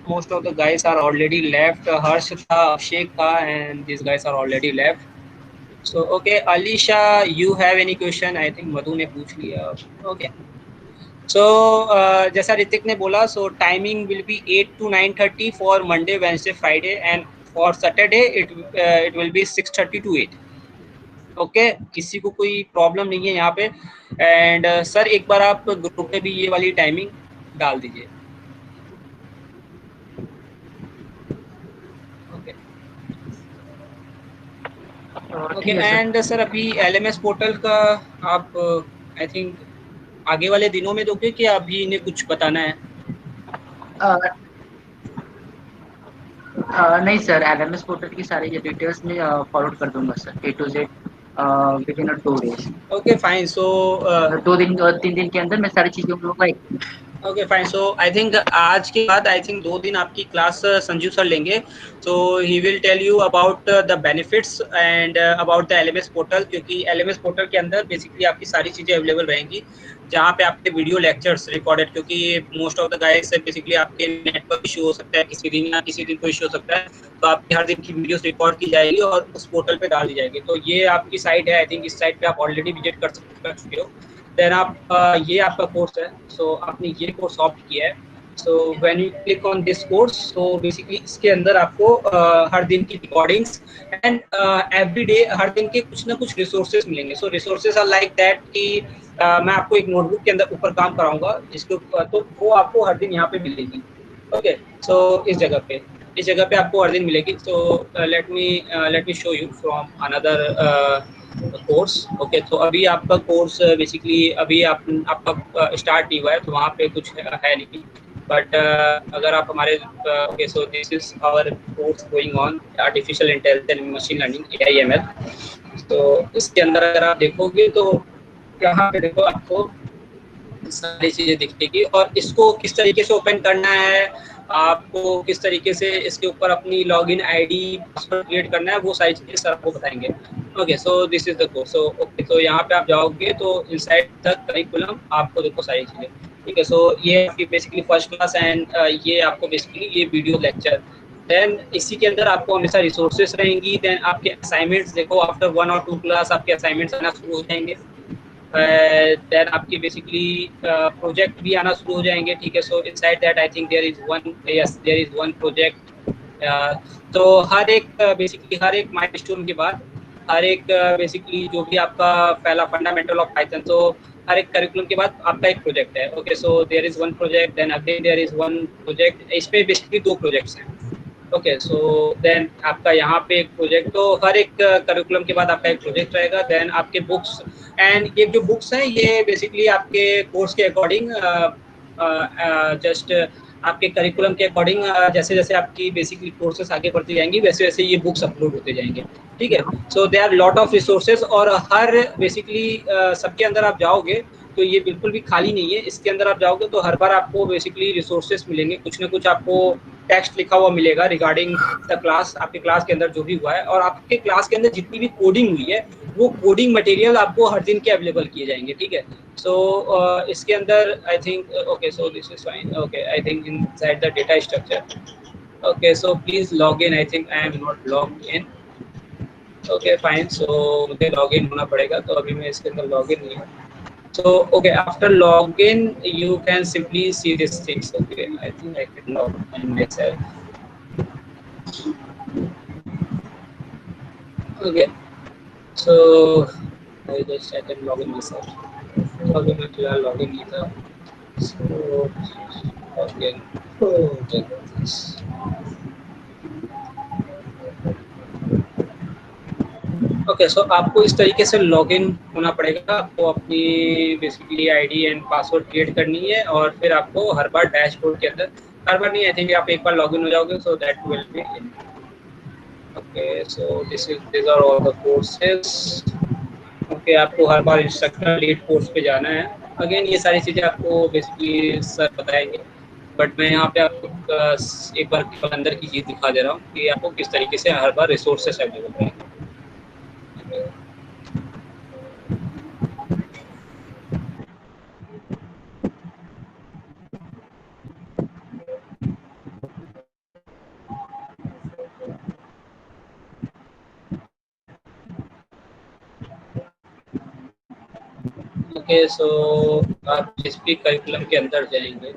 most of the guys are already left. Harshita, Abhishek, and these guys are already left. So okay, Alisha, you have any question? I think Madhu ने पूछ लिया. Okay. So जैसा ऋतिक ने बोला, so timing will be 8 to 9:30 for Monday, Wednesday, Friday, and for Saturday it will be 6:30 to 8. Okay, किसी को कोई problem नहीं है यहाँ पे. एंड सर एक बार आप ग्रुप में भी ये वाली टाइमिंग डाल दीजिए. ओके ठीक है सर। एंड सर अभी एलएमएस पोर्टल का आप आई थिंक आगे वाले दिनों में दोगे कि अभी इन्हें कुछ बताना है? नहीं सर, एलएमएस पोर्टल की सारी डिटेल्स में फॉरवर्ड कर दूंगा sir, A to Z with in 2 days। Okay fine सो 2 दिन और 3 दिन के अंदर मैं सारी चीजें उन लोगों को okay fine so I think आज के बाद आई थिंक 2 दिन आपकी क्लास संजू सर लेंगे, so he will tell you about the benefits and about the LMS portal, क्योंकि एलएमएस पोर्टल के अंदर बेसिकली आपकी सारी चीज़ें अवेलेबल रहेंगी, जहाँ पे आपके वीडियो लेक्चर्स रिकॉर्डेड, क्योंकि most of the guys basically आपके नेटवर्क इशू हो सकता है किसी दिन या किसी दिन कोई इशू हो सकता है, तो आपकी हर दिन की वीडियोस रिकॉर्ड की जाएगी और उस पोर्टल पे डाल दी जाएगी। तो ये आपकी साइट है, आई थिंक इस साइट पे आप ऑलरेडी विजिट कर चुके हो। देन आप ये आपका कोर्स है, सो आपने ये कोर्स ऑप्ट किया है, so when you click on this course, so basically इसके अंदर आपको हर दिन की रिकॉर्डिंग्स एंड एवरी डे हर दिन के कुछ ना कुछ रिसोर्सेज मिलेंगे। सो रिसोर्सेज आर लाइक दैट कि मैं आपको एक नोटबुक के अंदर ऊपर काम कराऊंगा जिसके ऊपर, तो वो आपको हर दिन यहाँ पे मिलेगी। ओके सो इस जगह पे आपको हर दिन मिलेगी। So let me show you from another course. Okay तो अभी आपका कोर्स बेसिकली अभी आपका स्टार्ट नहीं हुआ है, तो वहाँ पे कुछ है नहीं, बट अगर आप हमारे okay so this is our course going on artificial intelligence and machine learning AIML। तो इसके अंदर अगर आप देखोगे तो यहाँ पे देखो आपको सारी चीज़ें दिखेगी, और इसको किस तरीके से ओपन करना है, आपको किस तरीके से इसके ऊपर अपनी लॉगिन आईडी पासवर्ड क्रिएट करना है, वो सारी चीज़ें सर आपको बताएंगे। Okay so this is the course. So okay तो यहाँ पे आप जाओगे तो इनसाइड द करिकुलम आपको देखो सारी चीज़ें, ठीक है। सो ये आपकी बेसिकली फर्स्ट क्लास एंड ये आपको बेसिकली ये वीडियो लेक्चर, देन इसी के अंदर आपको हमेशा रिसोर्सेज रहेंगी, देन आपके असाइनमेंट्स देखो आफ्टर 1 और 2 क्लास आपके असाइनमेंट्स आना शुरू हो जाएंगे, देन आपकी बेसिकली प्रोजेक्ट भी आना शुरू हो जाएंगे, ठीक है। So inside that I think there is one project. तो हर एक बेसिकली हर एक माइलस्टोन के बाद हर एक बेसिकली जो भी आपका पहला फंडामेंटल ऑफ पाइथन, तो हर एक करिकुलम के बाद आपका एक प्रोजेक्ट है। Okay so there is one project, then again there is one project, इसमें बेसिकली 2 प्रोजेक्ट्स हैं। ओके सो देन आपका यहाँ पे एक प्रोजेक्ट, तो हर एक करिकुलम के बाद आपका एक प्रोजेक्ट रहेगा। देन आपके बुक्स एंड ये जो बुक्स हैं ये बेसिकली आपके कोर्स के अकॉर्डिंग जस्ट आपके करिकुलम के अकॉर्डिंग जैसे जैसे आपकी बेसिकली कोर्सेस आगे बढ़ती जाएंगी वैसे वैसे ये बुक्स अपलोड होते जाएंगे, ठीक है। So they are lot of resources, और हर बेसिकली सबके अंदर आप जाओगे तो ये बिल्कुल भी खाली नहीं है। इसके अंदर आप जाओगे तो हर बार आपको बेसिकली रिसोर्सेज मिलेंगे, कुछ ना कुछ आपको टेक्स्ट लिखा हुआ मिलेगा रिगार्डिंग द क्लास, आपके क्लास के अंदर जो भी हुआ है, और आपके क्लास के अंदर जितनी भी कोडिंग हुई है वो कोडिंग मटेरियल आपको हर दिन के अवेलेबल किए जाएंगे, ठीक है। सो इसके अंदर I think okay so this is fine. Okay I think inside the data structure. Okay so please log in, I think I am not log in. Okay fine, so मुझे log इन होना पड़ेगा, तो अभी मैं इसके अंदर लॉग इन नहीं हूँ। So okay, after login you can simply see these things. Okay, I think I can log in myself. Okay, so I can log in myself. Login में फिलहाल login नहीं था, so login. Okay, this. Okay so आपको इस तरीके से login होना पड़ेगा, आपको अपनी basically ID and password create करनी है, और फिर आपको हर बार डैशबोर्ड के अंदर, हर बार नहीं आई थिंक आप एक बार लॉगिन हो जाओगे, so that will be in. Okay so this are all the courses. Okay आपको हर बार इंस्ट्रक्टर लीड कोर्स पे जाना है। अगेन ये सारी चीज़ें आपको बेसिकली सर बताएंगे, बट मैं यहाँ पे आपको एक बार केवल अंदर की चीज़ दिखा दे रहा हूँ कि आपको किस तरीके से हर बार रिसोर्सेस अवेलेबल रहेंगे। ओके सो आप जिस भी करिकुलम के अंदर जाएंगे,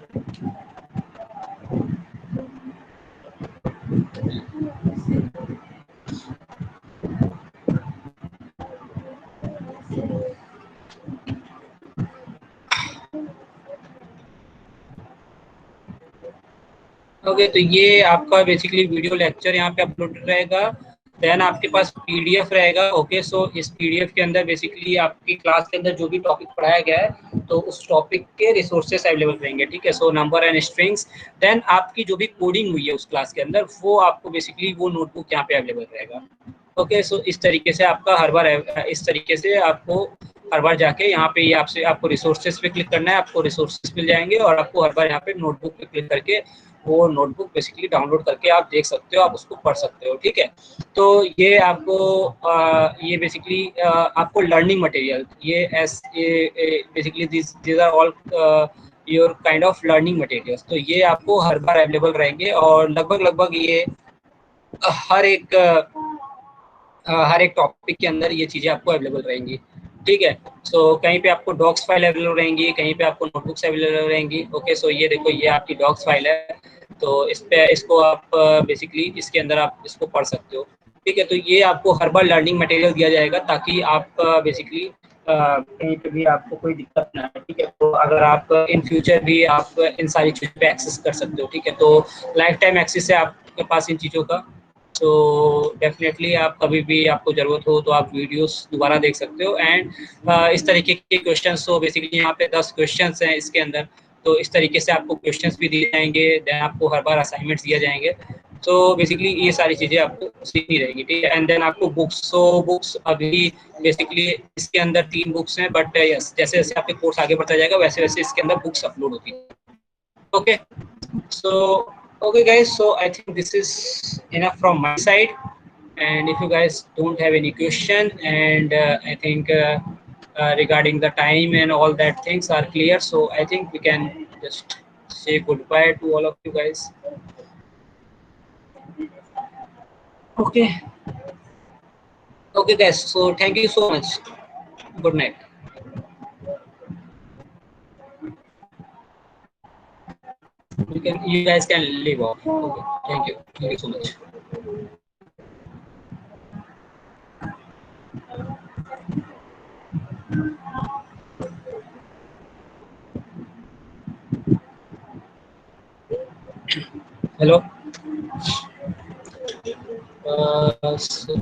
ओके तो ये आपका बेसिकली वीडियो लेक्चर यहाँ पे अपलोड रहेगा, देन आपके पास पीडीएफ रहेगा। ओके, सो इस पीडीएफ के अंदर बेसिकली आपकी क्लास के अंदर जो भी टॉपिक पढ़ाया गया है तो उस टॉपिक के रिसोर्सेस अवेलेबल रहेंगे। ठीक है, so number and strings, then आपकी जो भी कोडिंग हुई है उस क्लास के अंदर वो आपको बेसिकली वो नोटबुक यहाँ पे अवेलेबल रहेगा। ओके, सो इस तरीके से आपका हर बार इस तरीके से आपको हर बार जाके यहाँ पे ये आपसे आपको रिसोर्सेज पे क्लिक करना है, आपको रिसोर्सेज मिल जाएंगे और आपको हर बार यहाँ पे नोटबुक पे क्लिक करके वो नोटबुक बेसिकली डाउनलोड करके आप देख सकते हो, आप उसको पढ़ सकते हो। ठीक है, तो ये आपको ये बेसिकली आपको लर्निंग मटेरियल ये basically these are all your kind of learning materials. तो ये आपको हर बार अवेलेबल रहेंगे और लगभग ये हर एक टॉपिक के अंदर ये चीज़ें आपको अवेलेबल रहेंगी। ठीक है, सो कहीं पे आपको डॉक्स फाइल अवेलेबल रहेंगी, कहीं पे आपको नोटबुक्स अवेलेबल रहेंगी। ओके, सो ये देखो ये आपकी डॉक्स फाइल है, तो इसको आप बेसिकली इसके अंदर आप इसको पढ़ सकते हो। ठीक है, तो ये आपको हर बार लर्निंग मटेरियल दिया जाएगा ताकि आप बेसिकली कहीं पे भी आपको कोई दिक्कत ना है। ठीक है, तो अगर आप इन फ्यूचर भी आप इन सारी चीज़ों पे एक्सेस कर सकते हो। ठीक है, तो लाइफ टाइम एक्सेस है आपके पास इन चीज़ों का। तो डेफिनेटली आप कभी भी आपको ज़रूरत हो तो आप वीडियोस दोबारा देख सकते हो। एंड इस तरीके के क्वेश्चंस, तो बेसिकली यहाँ पे 10 क्वेश्चंस हैं इसके अंदर, तो इस तरीके से आपको क्वेश्चंस भी दिए जाएंगे, देन आपको हर बार असाइनमेंट्स दिए जाएंगे। तो बेसिकली ये सारी चीज़ें आपको सीखनी रहेगी। ठीक है, एंड देन आपको बुक्स, सो बुक्स अभी बेसिकली इसके अंदर 3 बुक्स हैं, बट यस जैसे जैसे आपके कोर्स आगे बढ़ता जाएगा वैसे वैसे इसके अंदर बुक्स अपलोड होती है। Okay, so okay guys, so I think this is enough from my side, and if you guys don't have any question, and I think regarding the time and all that things are clear, so I think we can just say goodbye to all of you guys. Okay, okay guys, so thank you so much, good night. You guys can leave off. Okay, thank you so much. Hello. So